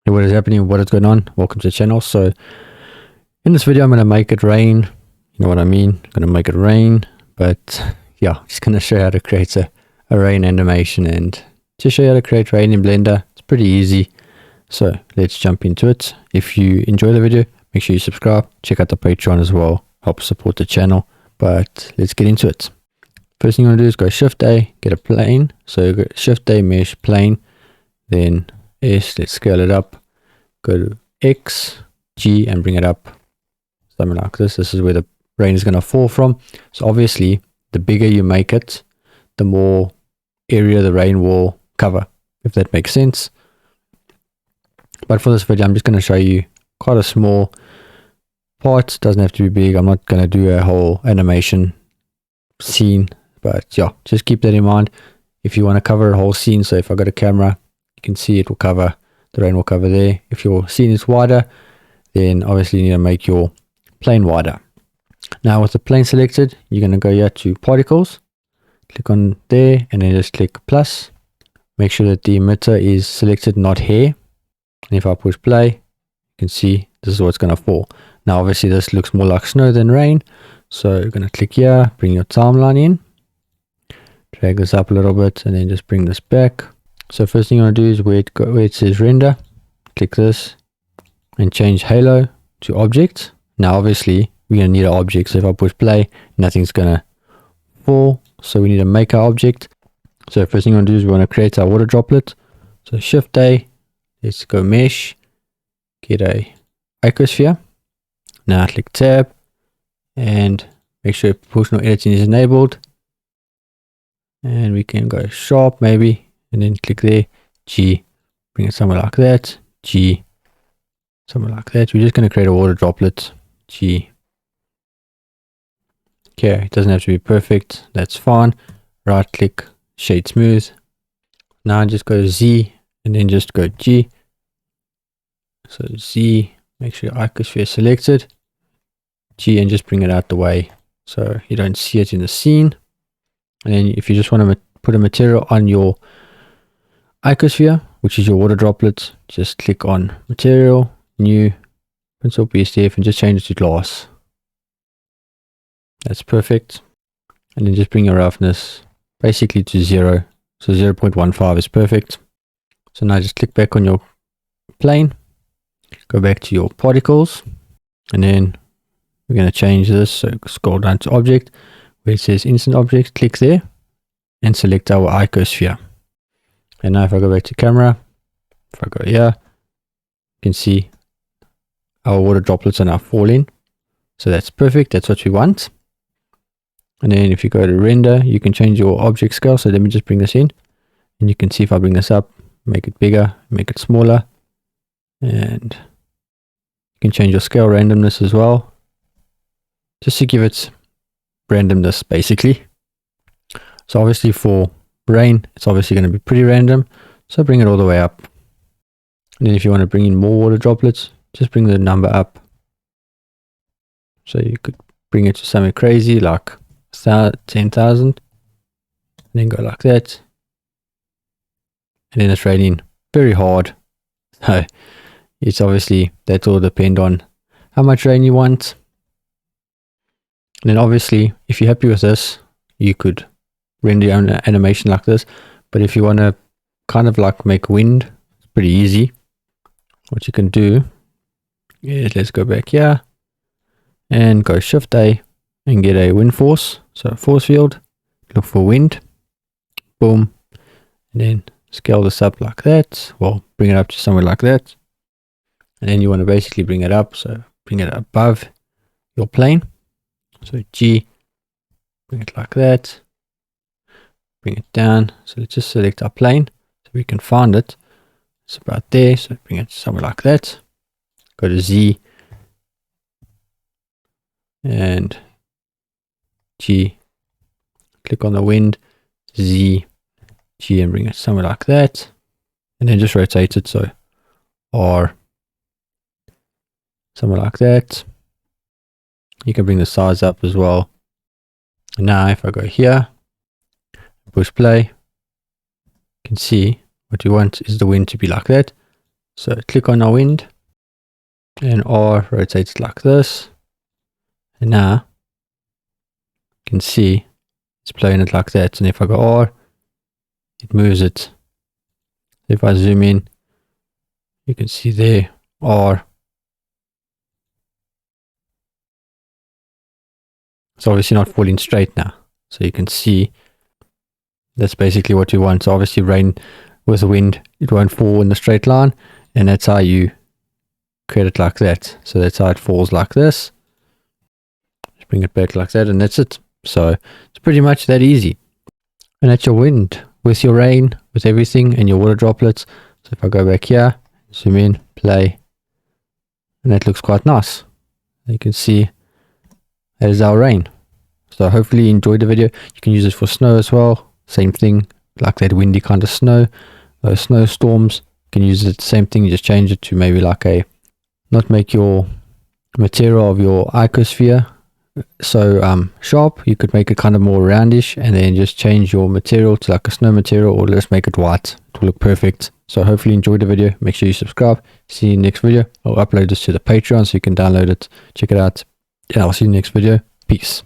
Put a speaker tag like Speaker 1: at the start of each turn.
Speaker 1: Hey, what is happening? What is going on? Welcome to the channel. So in this video, I'm going to make it rain. You know what I mean? I'm going to make it rain. But yeah, just going to show you how to create a rain animation and just show you how to create rain in Blender. It's pretty easy. So let's jump into it. If you enjoy the video, make sure you subscribe. Check out the Patreon as well. Help support the channel. But let's get into it. First thing you want to do is go Shift A, get a plane. So go Shift A, mesh, plane. Then S, let's scale it up. Go to X, G, and bring it up. Something like this. This is where the rain is going to fall from. So obviously, the bigger you make it, the more area the rain will cover, if that makes sense. But for this video, I'm just going to show you quite a small part. Doesn't have to be big. I'm not going to do a whole animation scene. But yeah, just keep that in mind. If you want to cover a whole scene, so if I got a camera, you can see it will cover, the rain will cover there. If your scene is wider, then obviously you need to make your plane wider. Now with the plane selected, you're going to go here to particles, click on there, and then just click plus. Make sure that the emitter is selected, not hair. And if I push play, you can see this is what's going to fall. Now obviously this looks more like snow than rain. So you're going to click here, bring your timeline in, drag this up a little bit, and then just bring this back. So first thing you want to do is where it says render, click this and change halo to object. Now obviously we're going to need an object. So if I push play, nothing's going to fall. So we need to make our object. So first thing you want to do is we want to create our water droplet. So Shift A, let's go mesh, get a icosphere. Now click tab and make sure proportional editing is enabled. And we can go sharp maybe. And then click there, G, bring it somewhere like that, G, somewhere like that. We're just going to create a water droplet, G. Okay, it doesn't have to be perfect, that's fine. Right click, shade smooth. Now just go to Z and then just go G. So Z, make sure your icosphere is selected, G, and just bring it out the way so you don't see it in the scene. And then if you just want to put a material on your icosphere, which is your water droplet, just click on material, new, pencil PSDF, and just change it to glass. That's perfect. And then just bring your roughness basically to 0. So 0.15 is perfect. So now just click back on your plane, go back to your particles, and then we're going to change this. So scroll down to object where it says instant object, click there and select our icosphere. And now if I go back to camera, if I go here, you can see our water droplets are now falling. So that's perfect. That's what we want. And then if you go to render, you can change your object scale. So let me just bring this in. And you can see if I bring this up, make it bigger, make it smaller. And you can change your scale randomness as well, just to give it randomness basically. So obviously for rain, it's obviously going to be pretty random, so bring it all the way up. And then if you want to bring in more water droplets, just bring the number up. So you could bring it to something crazy like 10,000, and then go like that. And then it's raining very hard. So it's obviously, that all depend on how much rain you want. And then obviously if you're happy with this, you could render your own animation like this. But if you want to kind of like make wind, it's pretty easy. What you can do is, let's go back here and go Shift A and get a wind force. So force field, look for wind, boom, and then scale this up like that. Well, bring it up to somewhere like that. And then you want to basically bring it up, so bring it above your plane. So G, bring it like that. Bring it down. So let's just select our plane so we can find it. It's about there. So bring it somewhere like that. Go to Z and G. Click on the wind, Z, G, and bring it somewhere like that. And then just rotate it. So R, somewhere like that. You can bring the size up as well. And now if I go here, push play, you can see what you want is the wind to be like that. So click on our wind and R rotates like this. And now you can see it's playing it like that. And if I go R, it moves it. If I zoom in, you can see there R. It's obviously not falling straight now. So you can see that's basically what you want. So obviously rain with the wind, it won't fall in the straight line. And that's how you create it like that. So that's how it falls like this. Just bring it back like that and that's it. So it's pretty much that easy. And that's your wind with your rain, with everything and your water droplets. So if I go back here, zoom in, play, and that looks quite nice. You can see that is our rain. So hopefully you enjoyed the video. You can use it for snow as well. Same thing, like that windy kind of snow. Those snowstorms, you can use it, same thing, you just change it to maybe like a, not make your material of your icosphere so sharp. You could make it kind of more roundish and then just change your material to like a snow material, or let's make it white. It will look perfect. So hopefully you enjoyed the video. Make sure you subscribe. See you in the next video. I'll upload this to the Patreon so you can download it, check it out. And I'll see you in the next video. Peace.